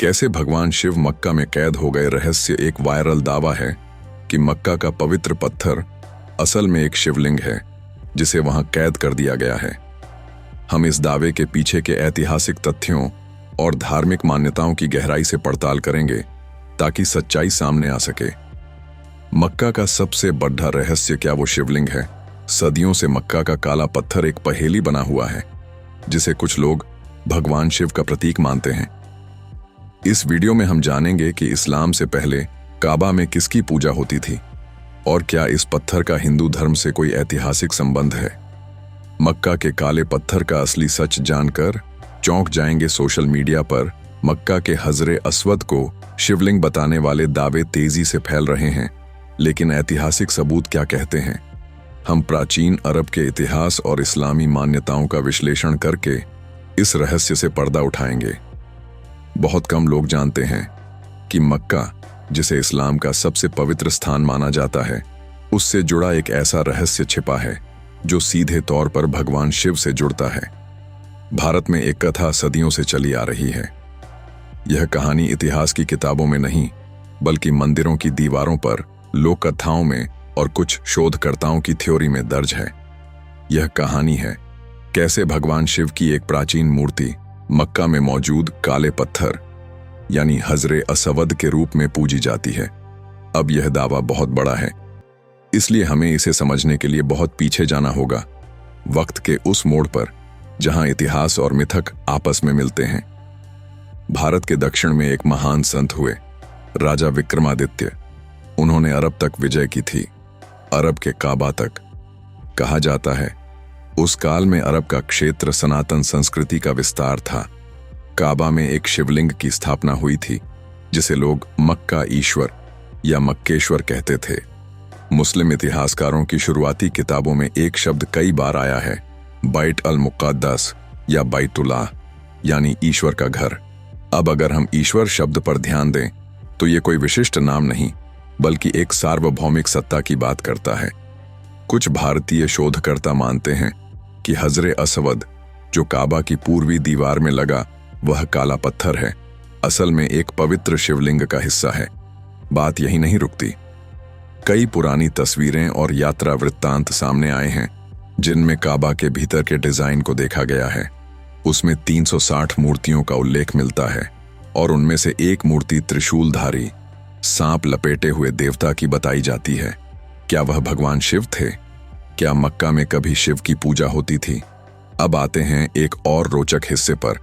कैसे भगवान शिव मक्का में कैद हो गए। रहस्य। एक वायरल दावा है कि मक्का का पवित्र पत्थर असल में एक शिवलिंग है जिसे वहां कैद कर दिया गया है। हम इस दावे के पीछे के ऐतिहासिक तथ्यों और धार्मिक मान्यताओं की गहराई से पड़ताल करेंगे ताकि सच्चाई सामने आ सके। मक्का का सबसे बड़ा रहस्य, क्या वो शिवलिंग है? सदियों से मक्का का काला पत्थर एक पहेली बना हुआ है जिसे कुछ लोग भगवान शिव का प्रतीक मानते हैं। इस वीडियो में हम जानेंगे कि इस्लाम से पहले काबा में किसकी पूजा होती थी और क्या इस पत्थर का हिंदू धर्म से कोई ऐतिहासिक संबंध है। मक्का के काले पत्थर का असली सच जानकर चौंक जाएंगे। सोशल मीडिया पर मक्का के हजरे अस्वद को शिवलिंग बताने वाले दावे तेजी से फैल रहे हैं, लेकिन ऐतिहासिक सबूत क्या कहते हैं? हम प्राचीन अरब के इतिहास और इस्लामी मान्यताओं का विश्लेषण करके इस रहस्य से पर्दा उठाएंगे। बहुत कम लोग जानते हैं कि मक्का, जिसे इस्लाम का सबसे पवित्र स्थान माना जाता है, उससे जुड़ा एक ऐसा रहस्य छिपा है जो सीधे तौर पर भगवान शिव से जुड़ता है। भारत में एक कथा सदियों से चली आ रही है। यह कहानी इतिहास की किताबों में नहीं, बल्कि मंदिरों की दीवारों पर, लोक कथाओं में और कुछ शोधकर्ताओं की थ्योरी में दर्ज है। यह कहानी है कैसे भगवान शिव की एक प्राचीन मूर्ति मक्का में मौजूद काले पत्थर यानी हजरे असवद के रूप में पूजी जाती है। अब यह दावा बहुत बड़ा है, इसलिए हमें इसे समझने के लिए बहुत पीछे जाना होगा, वक्त के उस मोड़ पर जहां इतिहास और मिथक आपस में मिलते हैं। भारत के दक्षिण में एक महान संत हुए, राजा विक्रमादित्य। उन्होंने अरब तक विजय की थी, अरब के काबा तक। कहा जाता है उस काल में अरब का क्षेत्र सनातन संस्कृति का विस्तार था। काबा में एक शिवलिंग की स्थापना हुई थी जिसे लोग मक्का ईश्वर या मक्केश्वर कहते थे। मुस्लिम इतिहासकारों की शुरुआती किताबों में एक शब्द कई बार आया है, बैत अल मुक़द्दस या बैतुल्लाह यानी ईश्वर का घर। अब अगर हम ईश्वर शब्द पर ध्यान दें तो ये कोई विशिष्ट नाम नहीं, बल्कि एक सार्वभौमिक सत्ता की बात करता है। कुछ भारतीय शोधकर्ता मानते हैं कि हजरे असवद, जो काबा की पूर्वी दीवार में लगा वह काला पत्थर है, असल में एक पवित्र शिवलिंग का हिस्सा है। बात यही नहीं रुकती। कई पुरानी तस्वीरें और यात्रा वृत्तांत सामने आए हैं जिनमें काबा के भीतर के डिजाइन को देखा गया है। उसमें 360 मूर्तियों का उल्लेख मिलता है और उनमें से एक मूर्ति त्रिशूलधारी, सांप लपेटे हुए देवता की बताई जाती है। क्या वह भगवान शिव थे? क्या मक्का में कभी शिव की पूजा होती थी? अब आते हैं एक और रोचक हिस्से पर,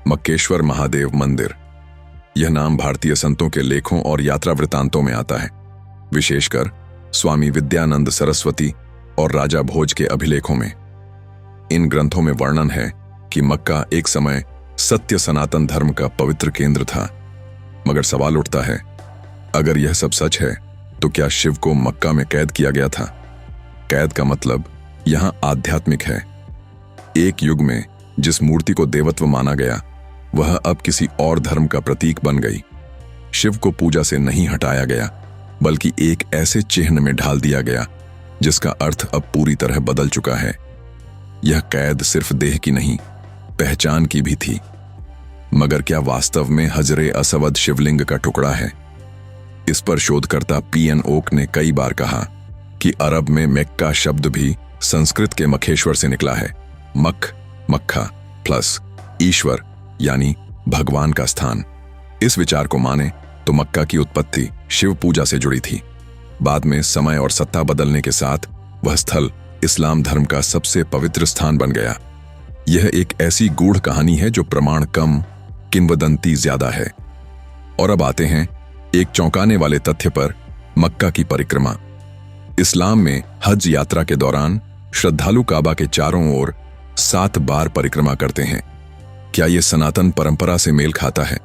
मक्केश्वर महादेव मंदिर। यह नाम भारतीय संतों के लेखों और यात्रा वृत्तांतों में आता है, विशेषकर स्वामी विद्यानंद सरस्वती और राजा भोज के अभिलेखों में। इन ग्रंथों में वर्णन है कि मक्का एक समय सत्य सनातन धर्म का पवित्र केंद्र था। मगर सवाल उठता है, अगर यह सब सच है तो क्या शिव को मक्का में कैद किया गया था? कैद का मतलब यहां आध्यात्मिक है। एक युग में जिस मूर्ति को देवत्व माना गया वह अब किसी और धर्म का प्रतीक बन गई। शिव को पूजा से नहीं हटाया गया, बल्कि एक ऐसे चिन्ह में ढाल दिया गया जिसका अर्थ अब पूरी तरह बदल चुका है। यह कैद सिर्फ देह की नहीं, पहचान की भी थी। मगर क्या वास्तव में हजरे असवद शिवलिंग का टुकड़ा है? इस पर शोधकर्ता पीएन ओक ने कई बार कहा कि अरब में मेक्का शब्द भी संस्कृत के मखेश्वर से निकला है। मख, मक्खा प्लस ईश्वर यानी भगवान का स्थान। इस विचार को माने तो मक्का की उत्पत्ति शिव पूजा से जुड़ी थी। बाद में समय और सत्ता बदलने के साथ वह स्थल इस्लाम धर्म का सबसे पवित्र स्थान बन गया। यह एक ऐसी गूढ़ कहानी है जो प्रमाण कम, किंवदंती ज्यादा है। और अब आते हैं एक चौंकाने वाले तथ्य पर, मक्का की परिक्रमा। इस्लाम में हज यात्रा के दौरान श्रद्धालु काबा के चारों ओर 7 बार परिक्रमा करते हैं। क्या यह सनातन परंपरा से मेल खाता है?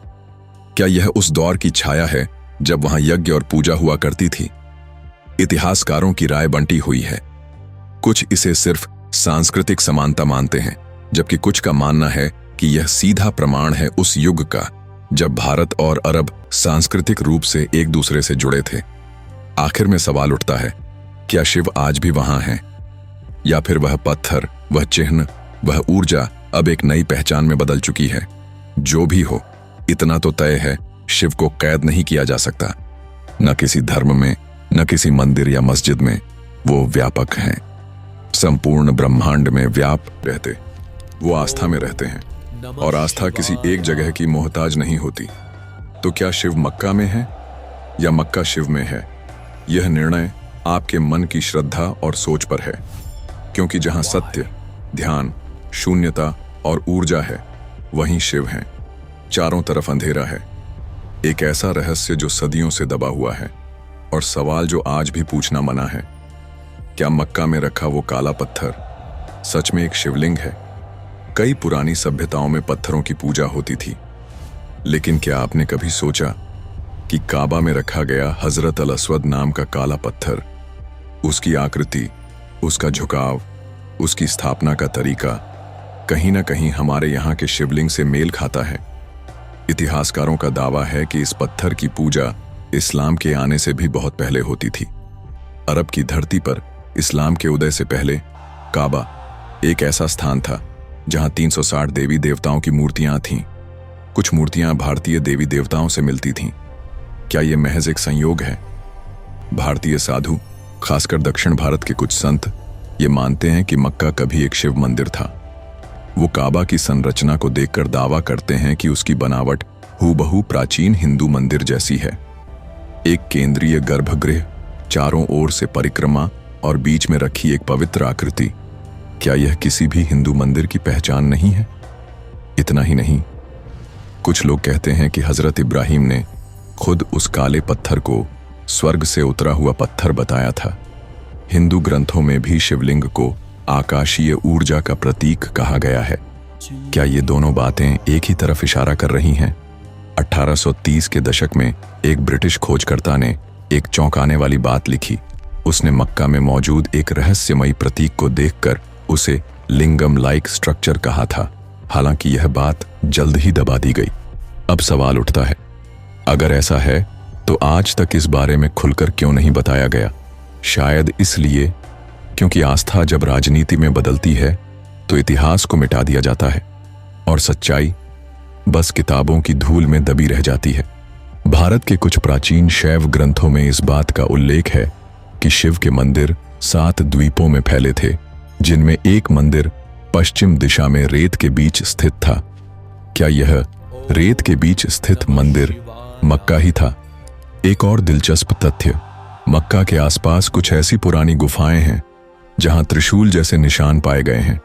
क्या यह उस दौर की छाया है जब वहां यज्ञ और पूजा हुआ करती थी? इतिहासकारों की राय बंटी हुई है। कुछ इसे सिर्फ सांस्कृतिक समानता मानते हैं, जबकि कुछ का मानना है कि यह सीधा प्रमाण है उस युग का जब भारत और अरब सांस्कृतिक रूप से एक दूसरे से जुड़े थे। आखिर में सवाल उठता है, क्या शिव आज भी वहां हैं? या फिर वह पत्थर, वह चिन्ह, वह ऊर्जा अब एक नई पहचान में बदल चुकी है? जो भी हो, इतना तो तय है, शिव को कैद नहीं किया जा सकता। न किसी धर्म में, न किसी मंदिर या मस्जिद में। वो व्यापक हैं, संपूर्ण ब्रह्मांड में व्याप रहते। वो आस्था में रहते हैं और आस्था किसी एक जगह की मोहताज नहीं होती। तो क्या शिव मक्का में है या मक्का शिव में है? यह निर्णय आपके मन की श्रद्धा और सोच पर है, क्योंकि जहां सत्य, ध्यान, शून्यता और ऊर्जा है, वहीं शिव हैं। चारों तरफ अंधेरा है, एक ऐसा रहस्य जो सदियों से दबा हुआ है। और सवाल जो आज भी पूछना मना है, क्या मक्का में रखा वो काला पत्थर सच में एक शिवलिंग है? कई पुरानी सभ्यताओं में पत्थरों की पूजा होती थी, लेकिन क्या आपने कभी सोचा कि काबा में रखा गया हजरत अल अस्वद नाम का काला पत्थर, उसकी आकृति, उसका झुकाव, उसकी स्थापना का तरीका कहीं ना कहीं हमारे यहाँ के शिवलिंग से मेल खाता है? इतिहासकारों का दावा है कि इस पत्थर की पूजा इस्लाम के आने से भी बहुत पहले होती थी। अरब की धरती पर इस्लाम के उदय से पहले काबा एक ऐसा स्थान था जहां 360 देवी देवताओं की मूर्तियां थीं। कुछ मूर्तियां भारतीय देवी देवताओं से मिलती थीं। क्या यह महज एक संयोग है? भारतीय साधु, खासकर दक्षिण भारत के कुछ संत, ये मानते हैं कि मक्का कभी एक शिव मंदिर था। वो काबा की संरचना को देखकर दावा करते हैं कि उसकी बनावट हूबहू प्राचीन हिंदू मंदिर जैसी है। एक केंद्रीय गर्भगृह, चारों ओर से परिक्रमा और बीच में रखी एक पवित्र आकृति। क्या यह किसी भी हिंदू मंदिर की पहचान नहीं है? इतना ही नहीं, कुछ लोग कहते हैं कि हजरत इब्राहिम ने खुद उस काले पत्थर को स्वर्ग से उतरा हुआ पत्थर बताया था। हिंदू ग्रंथों में भी शिवलिंग को आकाशीय ऊर्जा का प्रतीक कहा गया है। क्या ये दोनों बातें एक ही तरफ इशारा कर रही हैं? 1830 के दशक में एक ब्रिटिश खोजकर्ता ने एक चौंकाने वाली बात लिखी। उसने मक्का में मौजूद एक रहस्यमयी प्रतीक को देखकर उसे लिंगम लाइक स्ट्रक्चर कहा था। हालांकि यह बात जल्द ही दबा दी गई। अब सवाल उठता है, अगर ऐसा है तो आज तक इस बारे में खुलकर क्यों नहीं बताया गया? शायद इसलिए क्योंकि आस्था जब राजनीति में बदलती है तो इतिहास को मिटा दिया जाता है और सच्चाई बस किताबों की धूल में दबी रह जाती है। भारत के कुछ प्राचीन शैव ग्रंथों में इस बात का उल्लेख है कि शिव के मंदिर 7 द्वीपों में फैले थे, जिनमें एक मंदिर पश्चिम दिशा में रेत के बीच स्थित था। क्या यह रेत के बीच स्थित मंदिर मक्का ही था? एक और दिलचस्प तथ्य, मक्का के आसपास कुछ ऐसी पुरानी गुफाएं हैं जहां त्रिशूल जैसे निशान पाए गए हैं।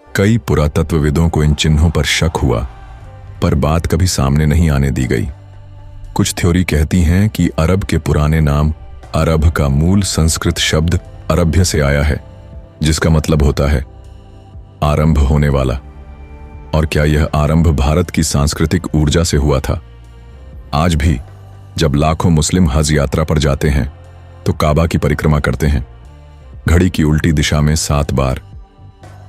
कई पुरातत्वविदों को इन चिन्हों पर शक हुआ, पर बात कभी सामने नहीं आने दी गई। कुछ थ्योरी कहती हैं कि अरब के पुराने नाम अरब का मूल संस्कृत शब्द अरभ्य से आया है, जिसका मतलब होता है आरंभ होने वाला। और क्या यह आरंभ भारत की सांस्कृतिक ऊर्जा से हुआ था? आज भी जब लाखों मुस्लिम हज यात्रा पर जाते हैं तो काबा की परिक्रमा करते हैं, घड़ी की उल्टी दिशा में 7 बार।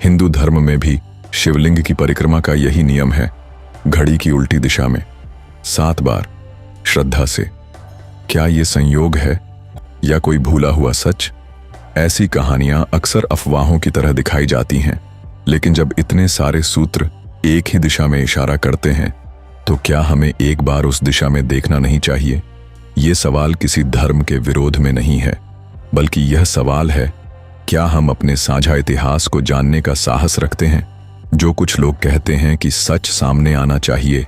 हिंदू धर्म में भी शिवलिंग की परिक्रमा का यही नियम है, घड़ी की उल्टी दिशा में 7 बार, श्रद्धा से। क्या ये संयोग है या कोई भूला हुआ सच? ऐसी कहानियां अक्सर अफवाहों की तरह दिखाई जाती हैं, लेकिन जब इतने सारे सूत्र एक ही दिशा में इशारा करते हैं तो क्या हमें एक बार उस दिशा में देखना नहीं चाहिए? ये सवाल किसी धर्म के विरोध में नहीं है, बल्कि यह सवाल है, क्या हम अपने साझा इतिहास को जानने का साहस रखते हैं? जो कुछ लोग कहते हैं कि सच सामने आना चाहिए,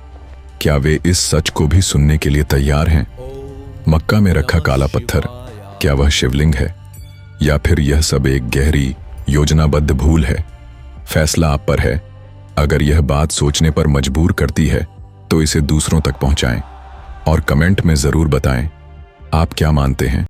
क्या वे इस सच को भी सुनने के लिए तैयार हैं? मक्का में रखा काला पत्थर, क्या वह शिवलिंग है या फिर यह सब एक गहरी योजनाबद्ध भूल है? फैसला आप पर है। अगर यह बात सोचने पर मजबूर करती है तो इसे दूसरों तक पहुंचाएं और कमेंट में जरूर बताएं आप क्या मानते हैं।